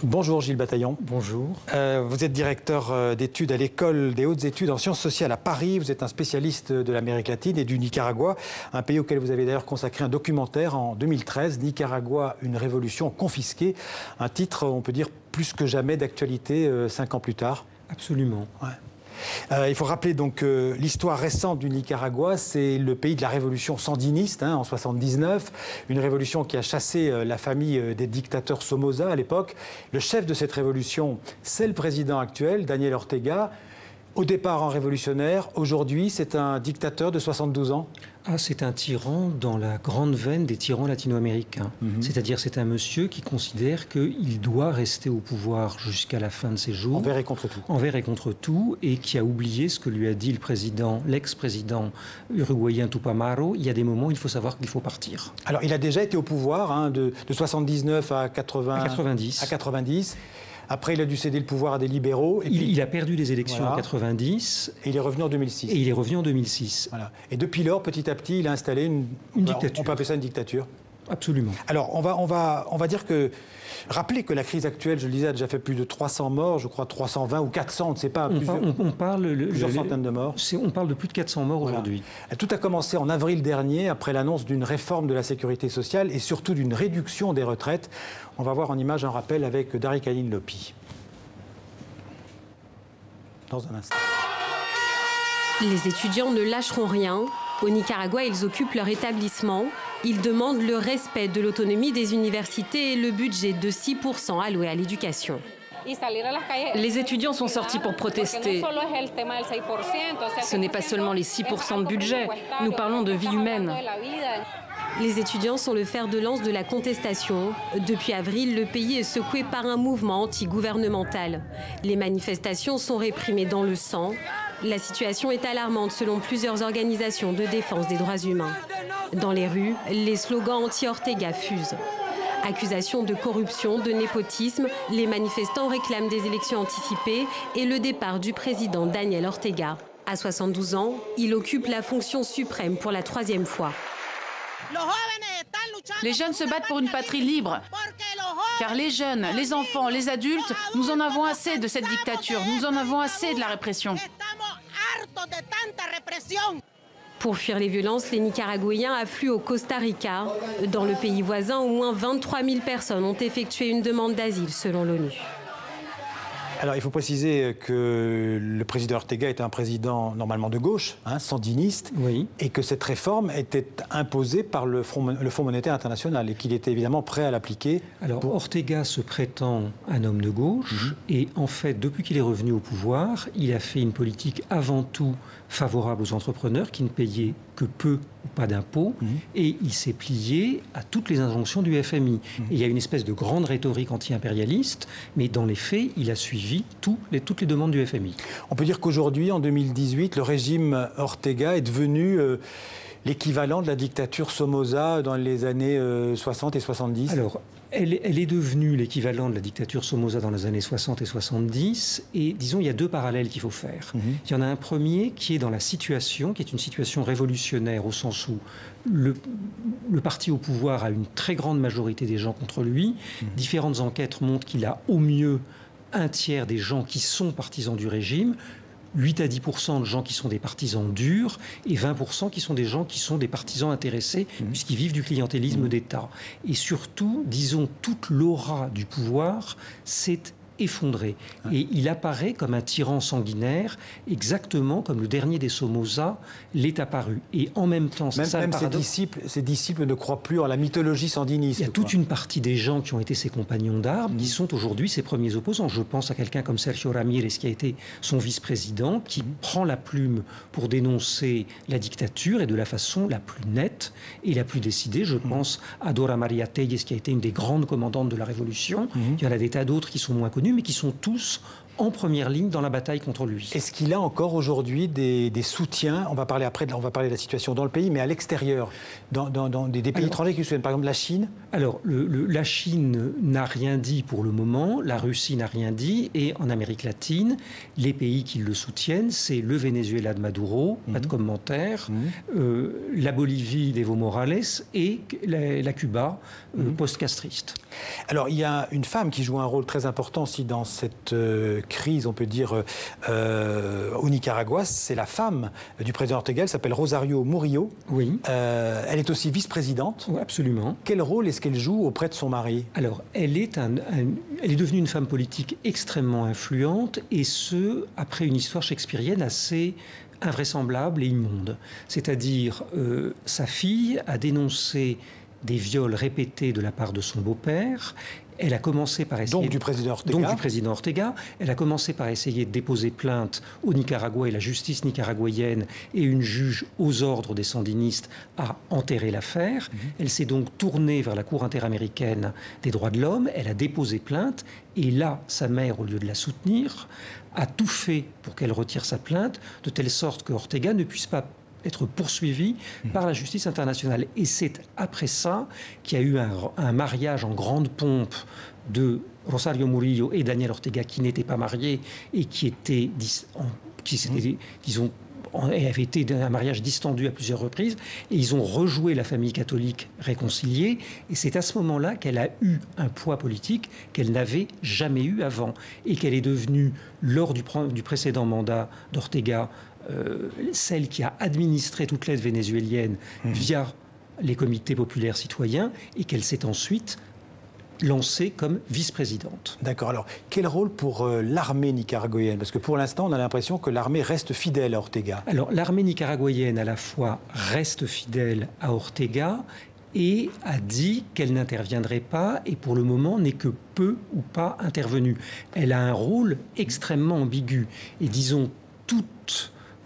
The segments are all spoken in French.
Bonjour Gilles Bataillon. Bonjour. Vous êtes directeur d'études à l'École des hautes études en sciences sociales à Paris. Vous êtes un spécialiste de l'Amérique latine et du Nicaragua, un pays auquel vous avez d'ailleurs consacré un documentaire en 2013, Nicaragua, une révolution confisquée. Un titre, on peut dire, plus que jamais d'actualité 5 ans plus tard. Absolument. Ouais. Il faut rappeler donc l'histoire récente du Nicaragua, c'est le pays de la révolution sandiniste en 79, une révolution qui a chassé la famille des dictateurs Somoza à l'époque. Le chef de cette révolution, c'est le président actuel, Daniel Ortega. Au départ en révolutionnaire, aujourd'hui c'est un dictateur de 72 ans. Ah, c'est un tyran dans la grande veine des tyrans latino-américains. C'est-à-dire c'est un monsieur qui considère qu'il doit rester au pouvoir jusqu'à la fin de ses jours. Envers et contre tout. Envers et contre tout, et qui a oublié ce que lui a dit le président, l'ex-président uruguayen Tupamaro. Il y a des moments où il faut savoir qu'il faut partir. Alors il a déjà été au pouvoir de 79 à 90. Après, il a dû céder le pouvoir à des libéraux. Et il a perdu les élections en 90. Et il est revenu en 2006. Et il est revenu en 2006. Voilà. Et depuis lors, petit à petit, il a installé une dictature. On peut appeler ça une dictature. Absolument. Alors, on va dire que... Rappelez que la crise actuelle, je le disais, a déjà fait plus de 300 morts, je crois 320 ou 400, on ne sait pas. Plusieurs centaines de morts. On parle de plus de 400 morts aujourd'hui. Tout a commencé en avril dernier, après l'annonce d'une réforme de la sécurité sociale et surtout d'une réduction des retraites. On va voir en image un rappel avec Darik Aline Lopi. Dans un instant. Les étudiants ne lâcheront rien. Au Nicaragua, ils occupent leur établissement. Ils demandent le respect de l'autonomie des universités et le budget de 6% alloué à l'éducation. Les étudiants sont sortis pour protester. Ce n'est pas seulement les 6% de budget. Nous parlons de vie humaine. Les étudiants sont le fer de lance de la contestation. Depuis avril, le pays est secoué par un mouvement anti-gouvernemental. Les manifestations sont réprimées dans le sang. La situation est alarmante selon plusieurs organisations de défense des droits humains. Dans les rues, les slogans anti-Ortega fusent. Accusations de corruption, de népotisme, les manifestants réclament des élections anticipées et le départ du président Daniel Ortega. À 72 ans, il occupe la fonction suprême pour la 3e fois. Les jeunes se battent pour une patrie libre. Car les jeunes, les enfants, les adultes, nous en avons assez de cette dictature. Nous en avons assez de la répression. Pour fuir les violences, les Nicaraguayens affluent au Costa Rica. Dans le pays voisin, au moins 23 000 personnes ont effectué une demande d'asile selon l'ONU. Alors, il faut préciser que le président Ortega était un président normalement de gauche, sandiniste, oui. Et que cette réforme était imposée par le Fonds monétaire international et qu'il était évidemment prêt à l'appliquer. Alors, Ortega se prétend un homme de gauche et en fait, depuis qu'il est revenu au pouvoir, il a fait une politique avant tout favorable aux entrepreneurs qui ne payaient que peu ou pas d'impôts et il s'est plié à toutes les injonctions du FMI. Et il y a une espèce de grande rhétorique anti-impérialiste, mais dans les faits, il a suivi toutes les demandes du FMI. On peut dire qu'aujourd'hui, en 2018, le régime Ortega est devenu l'équivalent de la dictature Somoza dans les années 60 et 70. Alors, elle est devenue l'équivalent de la dictature Somoza dans les années 60 et 70. Et disons, il y a deux parallèles qu'il faut faire. Il y en a un premier qui est dans la situation, qui est une situation révolutionnaire au sens où le parti au pouvoir a une très grande majorité des gens contre lui. Différentes enquêtes montrent qu'il a au mieux un tiers des gens qui sont partisans du régime. 8 à 10% de gens qui sont des partisans durs et 20% qui sont des gens qui sont des partisans intéressés puisqu'ils vivent du clientélisme d'État. Et surtout, disons, toute l'aura du pouvoir s'est effondré. Et il apparaît comme un tyran sanguinaire, exactement comme le dernier des Somoza l'est apparu. Et en même temps, même ses disciples ne croient plus en la mythologie sandiniste. Il y a toute une partie des gens qui ont été ses compagnons d'armes qui sont aujourd'hui ses premiers opposants. Je pense à quelqu'un comme Sergio Ramírez qui a été son vice-président, qui prend la plume pour dénoncer la dictature et de la façon la plus nette et la plus décidée. Je pense à Dora Maria Telles qui a été une des grandes commandantes de la Révolution. Il y en a des tas d'autres qui sont moins connus mais qui sont tous en première ligne dans la bataille contre lui. Est-ce qu'il a encore aujourd'hui des soutiens? On va parler après, on va parler de la situation dans le pays, mais à l'extérieur, dans des pays étrangers qui soutiennent, par exemple la Chine? Alors, la Chine n'a rien dit pour le moment, la Russie n'a rien dit, et en Amérique latine, les pays qui le soutiennent, c'est le Venezuela de Maduro, pas de commentaire, la Bolivie d'Evo Morales et la Cuba post-castriste. Alors, il y a une femme qui joue un rôle très important aussi dans cette crise, on peut dire, au Nicaragua. C'est la femme du président Ortega, elle s'appelle Rosario Murillo. Oui. Elle est aussi vice-présidente. Oui, absolument. Quel rôle est-ce qu'elle joue auprès de son mari? Alors, elle est devenue une femme politique extrêmement influente, et ce, après une histoire shakespearienne assez invraisemblable et immonde. C'est-à-dire, sa fille a dénoncé des viols répétés de la part de son beau-père. Elle a commencé par essayer... Donc du président Ortega. Donc du président Ortega. Elle a commencé par essayer de déposer plainte au Nicaragua, et la justice nicaraguayenne et une juge aux ordres des sandinistes a enterré l'affaire. Elle s'est donc tournée vers la Cour interaméricaine des droits de l'homme. Elle a déposé plainte, et là, sa mère, au lieu de la soutenir, a tout fait pour qu'elle retire sa plainte, de telle sorte que Ortega ne puisse pas être poursuivi par la justice internationale. Et c'est après ça qu'il y a eu un mariage en grande pompe de Rosario Murillo et Daniel Ortega, qui n'étaient pas mariés et qui étaient, disons, avait été un mariage distendu à plusieurs reprises, et ils ont rejoué la famille catholique réconciliée, et c'est à ce moment-là qu'elle a eu un poids politique qu'elle n'avait jamais eu avant, et qu'elle est devenue, lors du précédent mandat d'Ortega, celle qui a administré toute l'aide vénézuélienne via les comités populaires citoyens, et qu'elle s'est ensuite lancée comme vice-présidente. D'accord. Alors, quel rôle pour l'armée nicaraguayenne? Parce que pour l'instant, on a l'impression que l'armée reste fidèle à Ortega. Alors, l'armée nicaraguayenne, à la fois, reste fidèle à Ortega et a dit qu'elle n'interviendrait pas, et pour le moment n'est que peu ou pas intervenue. Elle a un rôle extrêmement ambigu. Et disons,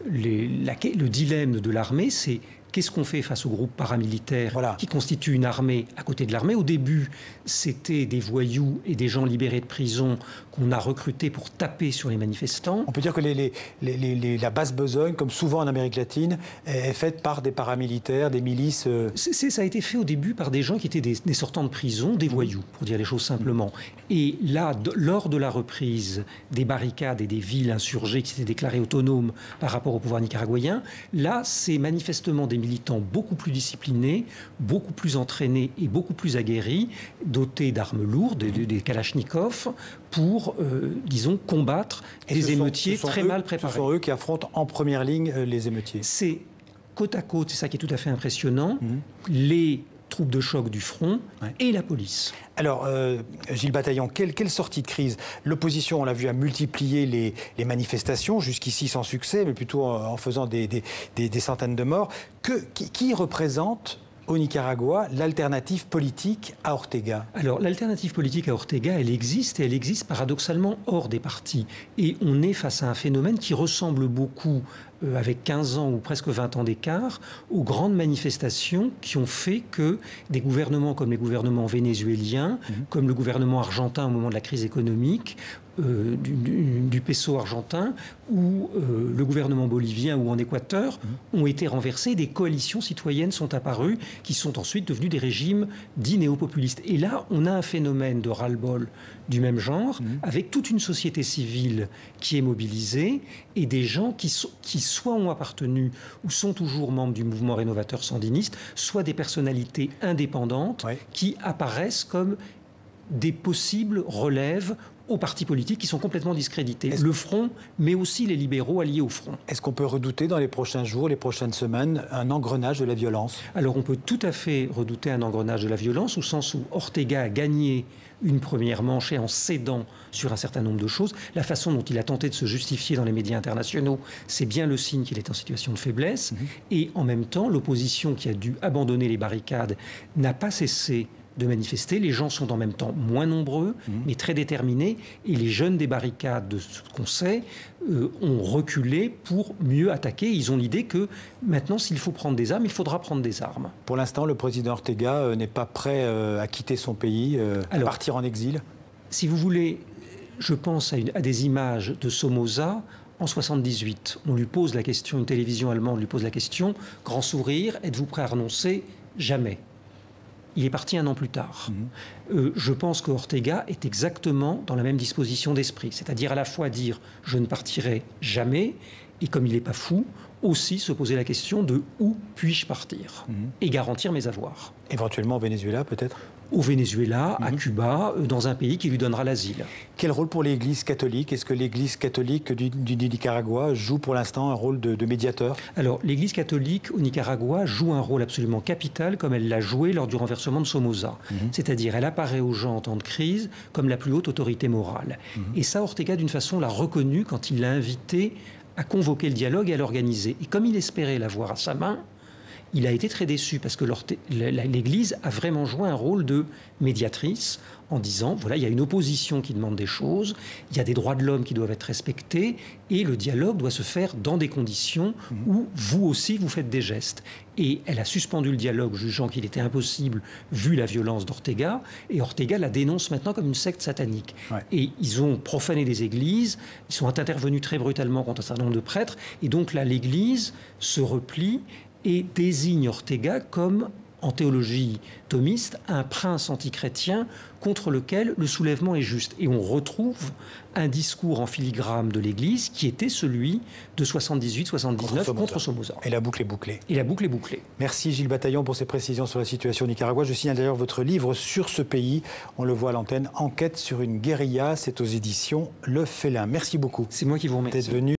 le dilemme de l'armée, c'est qu'est-ce qu'on fait face aux groupes paramilitaires qui constituent une armée à côté de l'armée? Au début, c'était des voyous et des gens libérés de prison qu'on a recrutés pour taper sur les manifestants. On peut dire que la basse besogne, comme souvent en Amérique latine, est faite par des paramilitaires, des milices. Ça a été fait au début par des gens qui étaient des sortants de prison, des voyous, pour dire les choses simplement. Et là, lors de la reprise des barricades et des villes insurgées qui s'étaient déclarées autonomes par rapport au pouvoir nicaraguayen, là, c'est manifestement des militants beaucoup plus disciplinés, beaucoup plus entraînés et beaucoup plus aguerris, dotés d'armes lourdes, des kalachnikovs, pour, disons, combattre des émeutiers très mal préparés. Ce sont eux qui affrontent en première ligne les émeutiers. C'est côte à côte, c'est ça qui est tout à fait impressionnant, les troupes de choc du front et la police. Alors, Gilles Bataillon, quelle sortie de crise? L'opposition, on l'a vu, a multiplié les manifestations, jusqu'ici sans succès, mais plutôt en faisant des centaines de morts. Qui représente au Nicaragua l'alternative politique à Ortega? Alors, l'alternative politique à Ortega, elle existe, et elle existe paradoxalement hors des partis. Et on est face à un phénomène qui ressemble beaucoup, avec 15 ans ou presque 20 ans d'écart, aux grandes manifestations qui ont fait que des gouvernements comme les gouvernements vénézuéliens, comme le gouvernement argentin au moment de la crise économique, du peso argentin, ou le gouvernement bolivien ou en Équateur, ont été renversés. Des coalitions citoyennes sont apparues qui sont ensuite devenues des régimes dits néo-populistes. Et là, on a un phénomène de ras-le-bol du même genre, avec toute une société civile qui est mobilisée, et des gens qui soit ont appartenu ou sont toujours membres du mouvement rénovateur sandiniste, soit des personnalités indépendantes qui apparaissent comme des possibles relèves aux partis politiques qui sont complètement discrédités. Le Front, mais aussi les libéraux alliés au Front. Est-ce qu'on peut redouter dans les prochains jours, les prochaines semaines, un engrenage de la violence? Alors on peut tout à fait redouter un engrenage de la violence, au sens où Ortega a gagné une première manche et en cédant sur un certain nombre de choses. La façon dont il a tenté de se justifier dans les médias internationaux, c'est bien le signe qu'il est en situation de faiblesse. Et en même temps, l'opposition qui a dû abandonner les barricades n'a pas cessé de manifester. Les gens sont en même temps moins nombreux, mais très déterminés. Et les jeunes des barricades, de ce qu'on sait, ont reculé pour mieux attaquer. Ils ont l'idée que maintenant, s'il faut prendre des armes, il faudra prendre des armes. Pour l'instant, le président Ortega n'est pas prêt à quitter son pays, à partir en exil? Si vous voulez, Je pense à des images de Somoza en 78. On lui pose la question, une télévision allemande lui pose la question, grand sourire, êtes-vous prêt à renoncer? Jamais. Il est parti un an plus tard. Je pense que Ortega est exactement dans la même disposition d'esprit, c'est-à-dire à la fois dire « je ne partirai jamais » et comme il n'est pas fou, aussi se poser la question de « où puis-je partir ?» et garantir mes avoirs. Éventuellement au Venezuela peut-être? Au Venezuela, à Cuba, dans un pays qui lui donnera l'asile. Quel rôle pour l'Église catholique? Est-ce que l'Église catholique du Nicaragua joue pour l'instant un rôle de médiateur? Alors, l'Église catholique au Nicaragua joue un rôle absolument capital, comme elle l'a joué lors du renversement de Somoza. C'est-à-dire, elle apparaît aux gens en temps de crise comme la plus haute autorité morale. Et ça, Ortega, d'une façon, l'a reconnu quand il l'a invité à convoquer le dialogue et à l'organiser. Et comme il espérait l'avoir à sa main, il a été très déçu parce que l'Église a vraiment joué un rôle de médiatrice en disant, voilà, il y a une opposition qui demande des choses, il y a des droits de l'homme qui doivent être respectés et le dialogue doit se faire dans des conditions où vous aussi vous faites des gestes. Et elle a suspendu le dialogue, jugeant qu'il était impossible vu la violence d'Ortega, et Ortega la dénonce maintenant comme une secte satanique. Ouais. Et ils ont profané des églises, ils sont intervenus très brutalement contre un certain nombre de prêtres, et donc là l'Église se replie et désigne Ortega comme, en théologie thomiste, un prince antichrétien contre lequel le soulèvement est juste. Et on retrouve un discours en filigrane de l'Église qui était celui de 78-79 contre Somoza. Et la boucle est bouclée. Et la boucle est bouclée. Merci Gilles Bataillon pour ces précisions sur la situation au Nicaragua. Je signale d'ailleurs votre livre sur ce pays. On le voit à l'antenne, Enquête sur une guérilla. C'est aux éditions Le Félin. Merci beaucoup. C'est moi qui vous remercie. D'être venu.